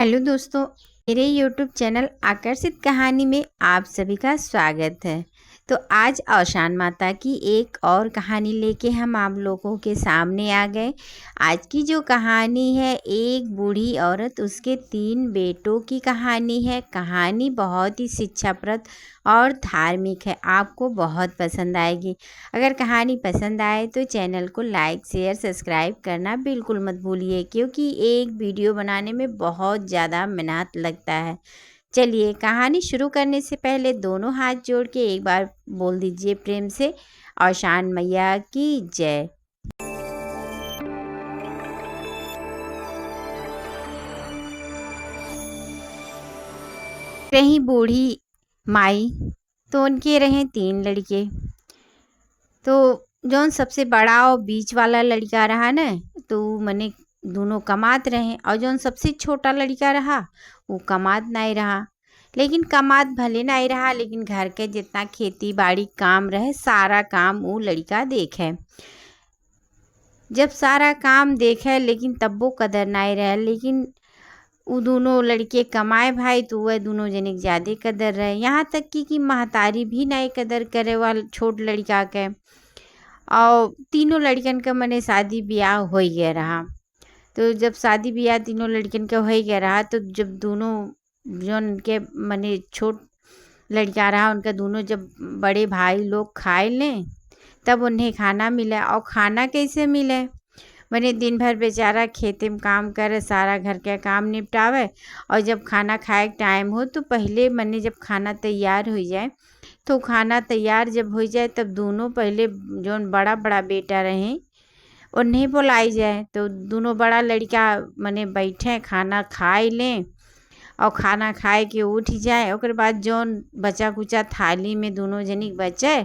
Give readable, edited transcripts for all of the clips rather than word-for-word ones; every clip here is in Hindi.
हेलो दोस्तों, मेरे यूट्यूब चैनल आकर्षित कहानी में आप सभी का स्वागत है। तो आज औशान माता की एक और कहानी लेके हम आप लोगों के सामने आ गए। आज की जो कहानी है एक बूढ़ी औरत उसके 3 बेटों की कहानी है। कहानी बहुत ही शिक्षाप्रद और धार्मिक है, आपको बहुत पसंद आएगी। अगर कहानी पसंद आए तो चैनल को लाइक शेयर सब्सक्राइब करना बिल्कुल मत भूलिए, क्योंकि एक वीडियो बनाने में बहुत ज़्यादा मेहनत लगता है। चलिए कहानी शुरू करने से पहले दोनों हाथ जोड़ के एक बार बोल दीजिए प्रेम से, औशान मैया की जय। रही बूढ़ी माई, तो उनके रहे 3 लड़के। तो जौन सबसे बड़ा और बीच वाला लड़का रहा न, तो मने दोनों कमात रहे, और जौन सबसे छोटा लड़का रहा वो कमात नहीं रहा। लेकिन कमात भले नहीं रहा, लेकिन घर के जितना खेती बाड़ी काम रहे सारा काम वो लड़का देखे। जब सारा काम देखे लेकिन तब वो कदर नहीं रहे। लेकिन वो दोनों लड़के कमाए भाई, तो वह दोनों जने ज़्यादा कदर रहे। यहाँ तक कि महतारी भी नहीं कदर करे वाल छोट लड़का के। और तीनों लड़कन का मने शादी ब्याह हो गया रहा। तो जब शादी ब्याह तीनों लड़कन का हो गया रहा, तो जब दोनों जो उनके मने छोट लड़का रहा उनका दोनों जब बड़े भाई लोग खाए लें, तब उन्हें खाना मिला। और खाना कैसे मिले, मने दिन भर बेचारा खेते में काम करे, सारा घर के काम निपटावे, और जब खाना खाए के टाइम हो तो पहले मने जब खाना तैयार हो जाए, तो खाना तैयार जब हो जाए तब दोनों पहले जो बड़ा बड़ा बेटा रहे उन्हें बुलाई जाए। तो दोनों बड़ा लड़का मने बैठे खाना खाए लें, और खाना खाए के उठ जाए। ओकर बाद जौन बचा कुचा थाली में दोनों जनी बचे,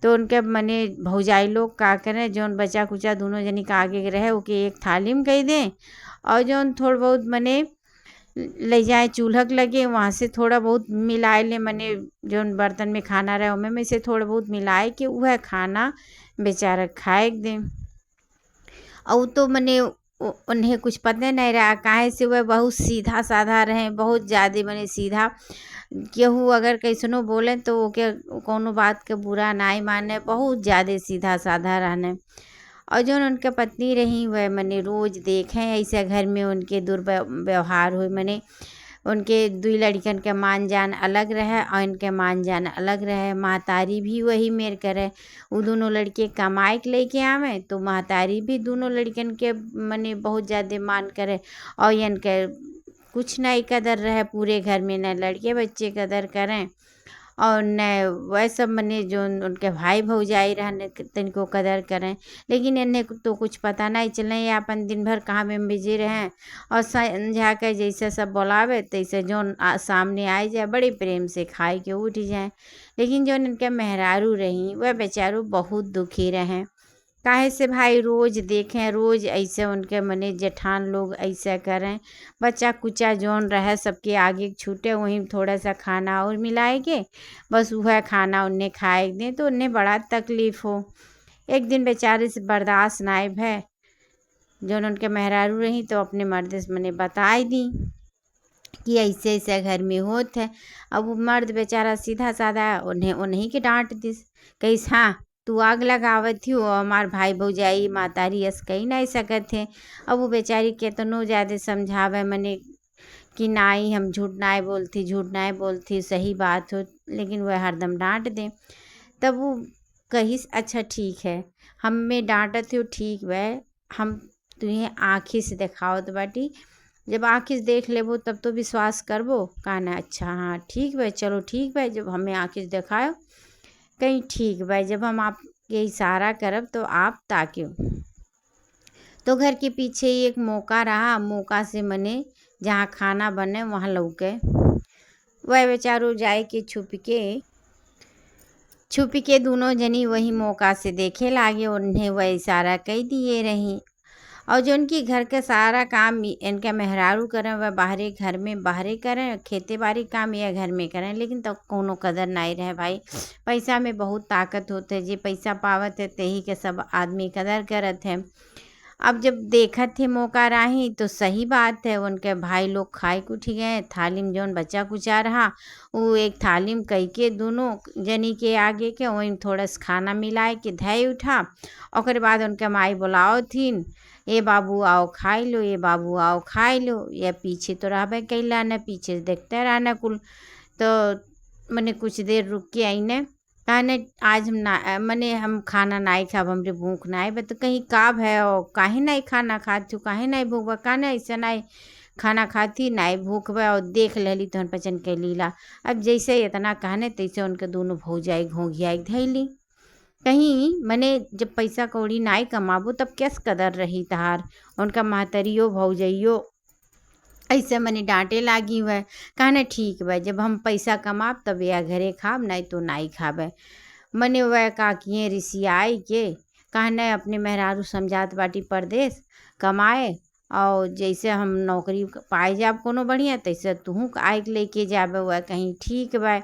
तो उनके मने भौजाई लोग का करें, जौन बचा कुचा दोनों जनी का आगे रहे ओके एक थाली में कह दें, और जौन थोड़ा बहुत मने ले जाए चूल्हा के लगे वहाँ से थोड़ा बहुत मिलाए ले, मने जौन बर्तन में खाना रहे उनमें में से थोड़ा बहुत मिलाए के वह खाना बेचारा खाए दें। और तो मने उन्हें कुछ पता नहीं रहा, काहे से वह बहुत सीधा साधा रहे, बहुत ज़्यादा मने सीधा। केहू अगर कैसनो बोले तो ओके कोनो बात के बुरा नहीं माने, बहुत ज़्यादा सीधा साधा रहने। और जो उनके पत्नी रही वह मने रोज़ देखें ऐसे घर में उनके दुर्व्यवहार हुए। मने उनके 2 लड़कन के मान जान अलग रहे और इनके मान जान अलग रहे। महतारी भी वही मेर करे, वो दोनों लड़के कमाए के लेके आवे, तो महतारी भी दोनों लड़कन के मने बहुत ज़्यादा मान करे, और इनके कुछ नहीं कदर रहे पूरे घर में, न लड़के बच्चे कदर करें और न वह सब मने जो उनके भाई भौजाई रहने तिनको कदर करें। लेकिन इन्हें तो कुछ पता नहीं चले, ये अपन दिन भर कहाँ में बिजी रहें, और संझा के जैसे सब बुलावे तैसे जो सामने आ जाए बड़े प्रेम से खाए के उठ जाए। लेकिन जो इनके मेहरारू रही वह बेचारू बहुत दुखी रहें, काहे से भाई रोज़ देखें रोज़ ऐसे उनके मने जेठान लोग ऐसे करें, बच्चा कुचा जौन रहे सबके आगे छूटे वहीं थोड़ा सा खाना और मिलाएंगे, बस वह खाना उन्हें खाए दें तो उन्हें बड़ा तकलीफ़ हो। एक दिन बेचारे से बर्दाश्त नाई भय, जौन उनके मेहरारू रही तो अपने मर्द से मने बताई दी कि ऐसे ऐसे घर में होत है। अब वो मर्द बेचारा सीधा साधा उन्हीं के डांट दिस, कहिस हाँ तू आग लगावत थी और हमार भाई भौजाई मातारी अस कही नहीं सकत थे। अब वो बेचारी केतनो ज़्यादा समझावे मने कि नाई हम झूठ नहीं बोलती सही बात हो, लेकिन वह हरदम डांट दें। तब वो कहिस अच्छा ठीक है, हम में डांटत हो ठीक वह, हम तुम्हें आँखी से दिखावत बाटी, जब आँखी से देख लेबो तब तो विश्वास करबो। कहना अच्छा हाँ ठीक भाई, चलो ठीक भाई, जब हमें आँखी से दिखाओ कहीं ठीक भाई, जब हम आपके इशारा करब तो आप ताकियो। तो घर के पीछे एक मौका रहा, मौका से मने जहाँ खाना बने वहाँ लौके। वह बेचारो जाए के छुप के दोनों जनी वही मौका से देखे लागे, उन्हें वह इशारा कह दिए रही। और जो उनकी घर का सारा काम इनके मेहरारू करें, वह बाहरे घर में बाहरे करें, खेती बाड़ी काम या घर में करें, लेकिन तो कोनो कदर नहीं रहे भाई। पैसा में बहुत ताकत होते, जे पैसा पावत है ते ही के सब आदमी कदर करत है। अब जब देखत थे मौका राही तो सही बात है, उनके भाई लोग खाए के उठी गए। थाली में जौन बचा कुचा रहा वो एक थाली में कई के दोनों जनी के आगे के वहीं थोड़ा सा खाना मिलाए के धय उठा। ओकर बाद उनके माई बुलाओ थीन, ए बाबू आओ खाई लो, ए बाबू आओ खाई लो। या पीछे तो रहबे कैला न, पीछे से देखते रहना कुल। तो मैंने कुछ देर रुक के आई ने कहने आज हम ना मने हम खाना नहीं खाब, हमरे भूख नहीं बा। तो कहीं काब है और काहे नहीं खाना खाती हूँ, काहे नहीं भूख बा, काहे ऐसा नहीं खाना खाती नहीं भूख बा। और देख लेली तो पचन के लीला। अब जैसे इतना कहने तैसे उनके दोनों भौजाई घोंघिया धैली। कहीं मने जब पैसा कौड़ी नहीं कमाबो तब कैस कदर रही तहार। उनका महतरियो भौजइयो ऐसे मने डांटे लागी हुआ। कहने ठीक बा, जब हम पैसा कमाब तब या घरे खाब, नहीं तो नहीं खाबे। मने वह काकिए रिसियाई के कहने अपने मेहरारू समझात बाटी परदेश कमाए, और जैसे हम नौकरी पाए जाब कोनो बढ़िया तैसे तूहू आइक लेके जाबे। वह कहीं ठीक बा।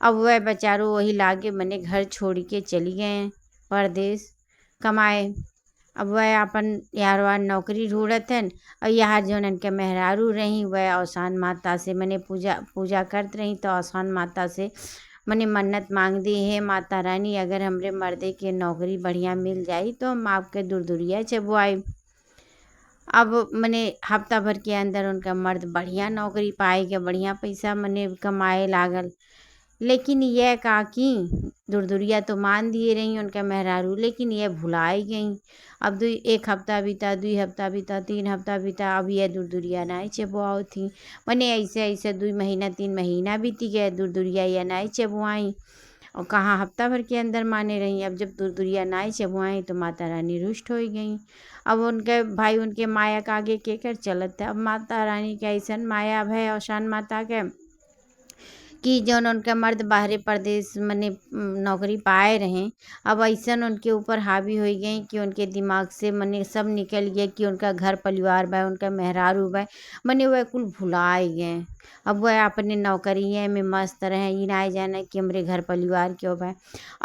अब वह बेचारो वही लागे मने घर छोड़ के चली गए परदेश कमाए। अब वह अपन यारवा नौकरी ढूंढत हन। और यार जौन इनके मेहरारू रही वह औसान माता से मने पूजा करत रही। तो औसान माता से मने मन्नत मांग दी, हे माता रानी अगर हमरे मर्दे के नौकरी बढ़िया मिल जाई तो हम आपके दुरदुरिया चबुआई। अब मने हफ्ता भर के अंदर उनका मर्द बढ़िया नौकरी पाए के बढ़िया पैसा मने कमाए लागल। लेकिन यह काकी दुरदुरिया तो मान दिए रही उनका मेहरारू, लेकिन यह भुलाई गई। अब एक हफ्ता बीता, 2 हफ्ता बीता, 3 हफ्ता बीता, अब यह दुरदुरिया नहीं चबुआई थी। मने ऐसे ऐसे 2 महीना 3 महीना बीती गए, दुरदुरिया यह नहीं चबुआई। और कहाँ हफ्ता भर के अंदर माने रही। अब जब दुरदुरिया नहीं चबुआई तो माता रानी रुष्ट हो गई। अब उनके भाई उनके माया के आगे के कर चलत है। अब माता रानी के ऐसा माया भय औसान माता के कि जौन उनका मर्द बाहरे प्रदेश मने नौकरी पाए रहें, अब ऐसा उनके ऊपर हावी हो गई कि उनके दिमाग से मने सब निकल गया कि उनका घर परिवार बा, उनका मेहरारू बा, मने वह कुल भुलाए गए। अब वह अपने नौकरिए में मस्त रहे, ये ना जाने कि हमरे घर परिवार क्यों बा।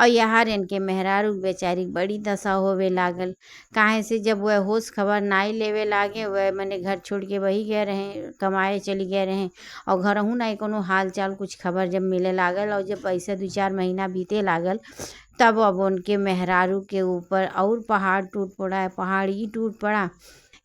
और यहाँ इनके मेहरारू बेचारी बड़ी दशा होवे लागल। काहे से जब वह होश खबर नाई लेवे लागे, वह मने घर छोड़ के वही गए रहे, कमाए चली गए रहे। और घरहू नहीं कोनो हाल चाल कुछ खबर जब मिले लागल, और जब ऐसे 2-4 महीना बीते लागल तब अब उनके मेहरारू के ऊपर और पहाड़ टूट पड़ा। पहाड़ ही टूट पड़ा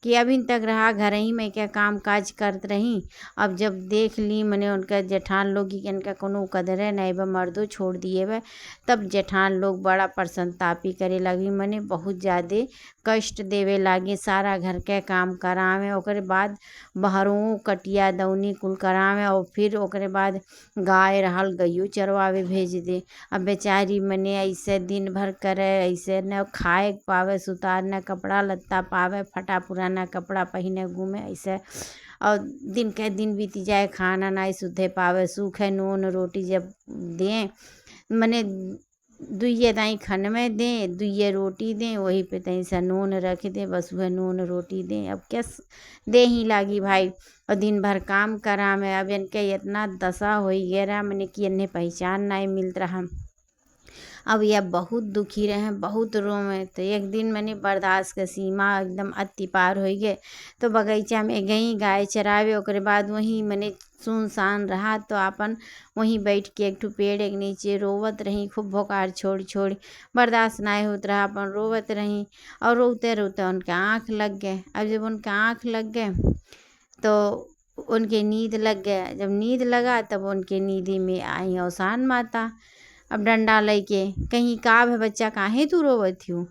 कि अभी तक रहा घर ही में क्या काम काज करत रही। अब जब देख ली मने उनका जेठान लोग कि इनका कोनो कदरे नहीं बा, मर्दो छोड़ दिए बा, तब जेठान लोग बड़ा प्रसन्नतापी करे लगी, मने बहुत ज़्यादा कष्ट देवे लागे। सारा घर के काम करावे, ओकरे बाद बहरों कटिया दौनी कुल करावे, और फिर ओकरे बाद गाय रहल गइयो चरवावे भेज दे। अब बेचारी मने ऐसे दिन भर करे, ऐसे न खाए पावे सुतार, न कपड़ा लत्ता पावे, फटा पुराना कपड़ा पहने घूमे ऐसे। और दिन के दिन बीती जाए, खाना नहीं सुधे पावे, सूखे नून रोटी जब दें मने 2 दाई खन में दें, 2 रोटी दें, वही पे तहीं सा नून रख दें, बस वह नून रोटी दें। अब क्या दे ही लागी भाई। और दिन भर काम करा में अब इनके इतना दशा हो गया रहा मने कि इन्हें पहचान नहीं मिल रहा। अब यह बहुत दुखी रहे, बहुत रोवे। तो एक दिन मैंने बर्दाश्त के सीमा एकदम अति पार हो गए, तो बगीचा में गई गाय चरावे। ओकरे बाद वहीं मैंने सुनसान रहा तो अपन वहीं बैठ के एक ठो पेड़ के नीचे रोवत रही, खूब भोकार छोड़ छोड़। बर्दाश्त नहीं होत रहा, अपन रोवत रही। और रोते रोते उनके आँख लग गए। अब जब उनके आँख लग गए तो उनके नींद लग गया। जब नींद लगा तब उनके नींदी में आई औसान माता। अब डंडा लेके कहीं काब है बच्चा, काहे तू रोवत हूँ,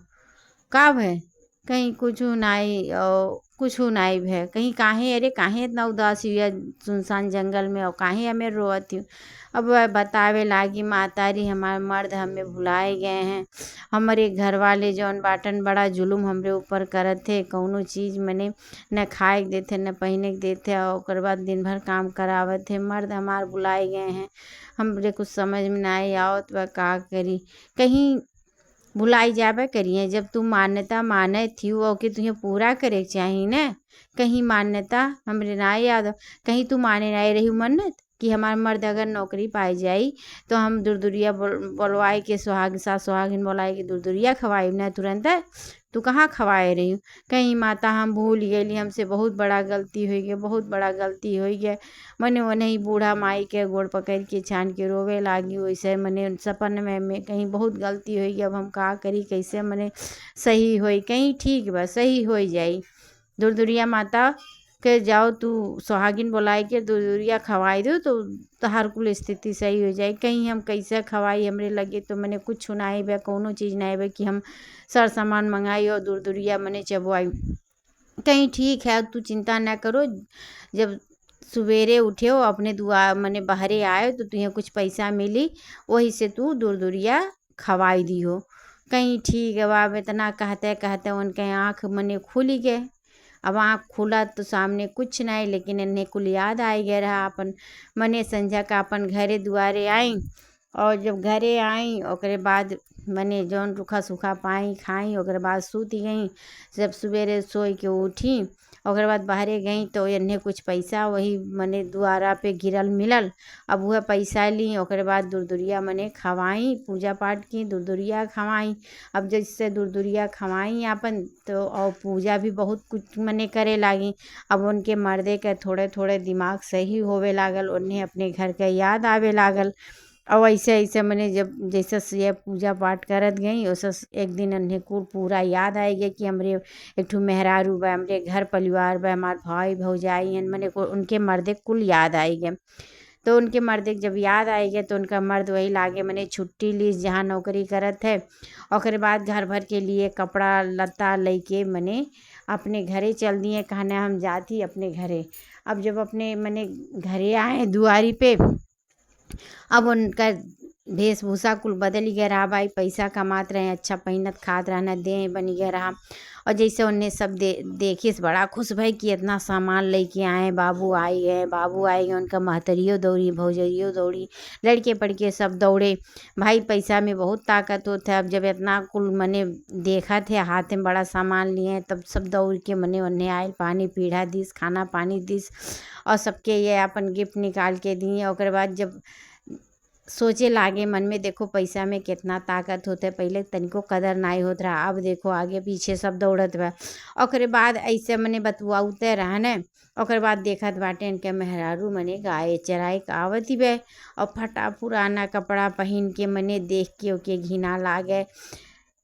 काब है कहीं कुछ नाई और कुछ नाई है कहीं, काहे अरे काहे इतना उदास हुआ सुनसान जंगल में, और काहे हमें रोवत हूँ। अब वह बतावे लागी, मातारी हमारे मर्द हमें भुलाए गए हैं, हमारे घर वाले जौन बाटन बड़ा जुलुम हमरे ऊपर करत थे, कौनो चीज़ मने न खाए के देते न पहने के देते, और ओकर बाद दिन भर काम करावत थे। मर्द हमार बुलाए गए हैं, हमरे कुछ समझ में नहीं आवत वह का करी। कहीं भुलाई जाबे करिए, जब तू मान्यता माने थी वो कि तुझे पूरा करे के चाहिए न। कहीं मान्यता हमरे ना याद, कहीं तू माने नहीं रही मन्नत कि हमार मर्द अगर नौकरी पाई जाई तो हम दुरदुरिया बोलवाए के सुहाग सास सुहागिन बोलाए के दुरदुरिया खवाई न तुरंत। तू कहाँ खवाए रही हूँ। कहीं माता हम भूल गई, हमसे बहुत बड़ा गलती हो गई, बहुत बड़ा गलती हो गया। मने ओनही बूढ़ा माई के गोड़ पकड़ के छान के रोवे लागी। वैसे मने सपन में कहीं बहुत गलती हो गई, अब हम का करी, कैसे मने सही होई। कहीं ठीक बा, सही हो जाई। दुरदुरिया माता के जाओ तू सुहागिन बुलाए के दुरदुरिया खवाई दो तो तहार कुल स्थिति सही हो जाए। कहीं हम कैसे खवाई, हमरे लगे तो मने कुछ नहीं बे, कोनो चीज़ नहीं बे कि हम सर सामान मंगाई और दुरदुरिया मने चबवाई। कहीं ठीक है, तू चिंता ना करो। जब सवेरे उठे हो अपने दुआ मने बहरे आए तो तुझे कुछ पैसा मिली, वही से तू दुरदुरिया खवाई दी हो। कहीं ठीक है। अब इतना कहते कहते उनके आँख मने खुल गए। अब आँख खुला तो सामने कुछ नहीं, लेकिन इन्हें कुल याद आ गया रहा अपन। मने संझा का अपन घरे दुआरे आई, और जब घरे आई ओकरे बाद मने जौन रूखा सूखा पाई खाई, ओकरे बाद सूती गई। जब सवेरे सोई के उठी ओकरे बाद बाहरे गई तो इन्हें कुछ पैसा वही मने दुआरा पे गिरल मिलल। अब वह पैसा ली, ओकरे बाद दुरदुरिया मने खवाई, पूजा पाठ की, दुरदुरिया खवाई। अब जैसे दुरदुरिया खवाई अपन तो और पूजा भी बहुत कुछ मने करे लागी। अब उनके मर्दे के थोड़े थोड़े दिमाग सही होवे लागल, उन्हें अपने घर के याद आवे लागल। और ऐसे ऐसे मने जब जैसे ये पूजा पाठ करत गई वैसे एक दिन उन्हें को पूरा याद आएगा कि हमरे एक ठो मेहरारू बा, हमरे घर परिवार बा, हमार भाई भौजाई हैं, मने को उनके मर्दे कुल याद आएगा। तो उनके मर्दे जब याद आएगा तो उनका मर्द वही लागे मने छुट्टी ली जहाँ नौकरी करत है। ओकरे बाद घर भर के लिए कपड़ा लत्ता लेके मने अपने घरे चल दिए, कहने हम जाती अपने घरे। अब जब अपने मने घरे आए दुआरी पे, अब उनका वेशभूषा कुल बदल गया रहा। भाई पैसा कमात रहे, अच्छा पहनत खात रहना, देह बन गया रहा। और जैसे उनने सब देखे से बड़ा खुश भाई कि इतना सामान लेके आए, बाबू आई है, बाबू आएंगे। उनका महतरियो दौड़ी, भौजरियो दौड़ी, लड़के पड़के सब दौड़े। भाई पैसा में बहुत ताकत होता है। अब जब इतना कुल मने देखा थे हाथ में बड़ा सामान लिए, तब सब दौड़ के मने उन्हें आए, पानी पीढ़ा दिस, खाना पानी दिस, और सबके ये अपन गिफ्ट निकाल के दिए। और बाद जब सोचे लागे मन में, देखो पैसा में कितना ताकत होता है। पहले तनिको कदर नहीं होत रहा, अब देखो आगे पीछे सब दौड़त बा। ओकरे बाद ऐसे मने बतुआते रहा न। ओकरे बाद देखत बाटे इनके मेहरारू मने गाय चराए के आवत ही बे, और फटा पुराना कपड़ा पहन के मने देख के ओके घिना लागे,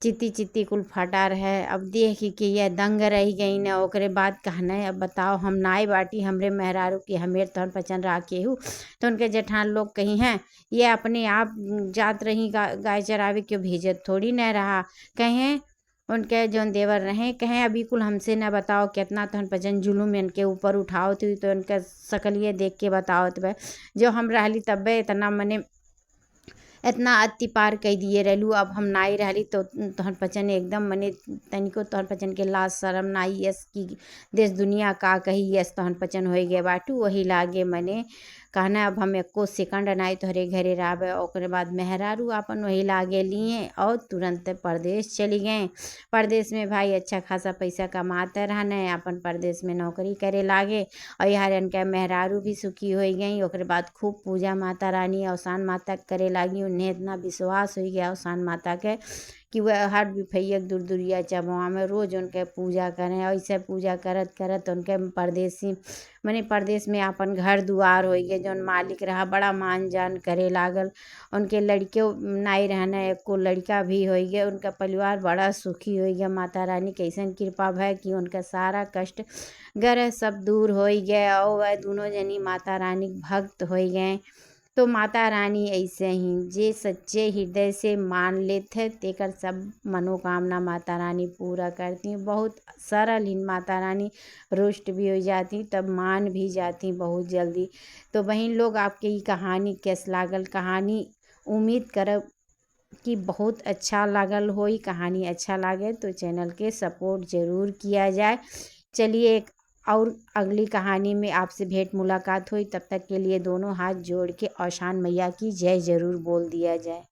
चित्ती चित्ती कुल फटा रहे। अब देख के ये दंग रह गई न। ओकरे बाद कहना है, अब बताओ हम नाई बाटी हमरे मेहरारू की हमेर तोहन पचन राखे हूँ। तो उनके जेठान लोग कही हैं ये अपने आप जात रही गाय चरावे, क्यों भेजत थोड़ी न रहा। कहें उनके जौन देवर रहे, कहें अभी कुल हमसे न बताओ कितना तोहन पचन जुलूम इनके ऊपर उठाओ थी। तो उनका शकलिए देख के बताओ तो जो हम रहली तब्बे इतना मने इतना अति पार कह दिए रहलू। अब हम नाई रहली तो तोहन पचन एकदम मने तनिको तोहन पचन के लाज शरम नाई यस की देश दुनिया का कही यस तोहन पचन हो गए बाटू। वही लागे मने कहना अब हम एको सेकंड नाई तोहरे घरे रहबे। ओकरे बाद मेहरारू अपन वही लागे लिए और तुरंत परदेश चली गए। परदेश में भाई अच्छा खासा पैसा कमाते रहने, अपन परदेश में नौकरी करे लागे। और यहाँ इनके मेहरारू भी सुखी हो गई। ओकरे बाद खूब पूजा माता रानी अवसान माता करे लागी। उन्हें इतना विश्वास हो गया अवसान माता के कि वह हर बिफैया दुरदुरिया चबवा में रोज उनके पूजा करें। ऐसे पूजा करत करत उनके परदेसी मने परदेश में अपन घर दुआर हो गए। जौन मालिक रहा बड़ा मान जान करे लागल। उनके लड़के नाई रहना, एक को लड़का भी हो गया। उनका परिवार बड़ा सुखी हो गया। माता रानी कैसन कृपा भय कि उनका सारा कष्ट गरज सब दूर हो गया। और वह दोनों जनी माता रानी भक्त हो गए। तो माता रानी ऐसे ही जे सच्चे हृदय से मान लेते तेकर सब मनोकामना माता रानी पूरा करती हैं। बहुत सरल ही माता रानी रुष्ट भी हो जाती, तब मान भी जाती बहुत जल्दी। तो बहन लोग आपके ये कहानी कैस लागल, कहानी उम्मीद करब कि बहुत अच्छा लागल हो। कहानी अच्छा लागे तो चैनल के सपोर्ट ज़रूर किया जाए। चलिए एक और अगली कहानी में आपसे भेंट मुलाकात हुई। तब तक के लिए दोनों हाथ जोड़ के औशान मैया की जय ज़रूर बोल दिया जाए।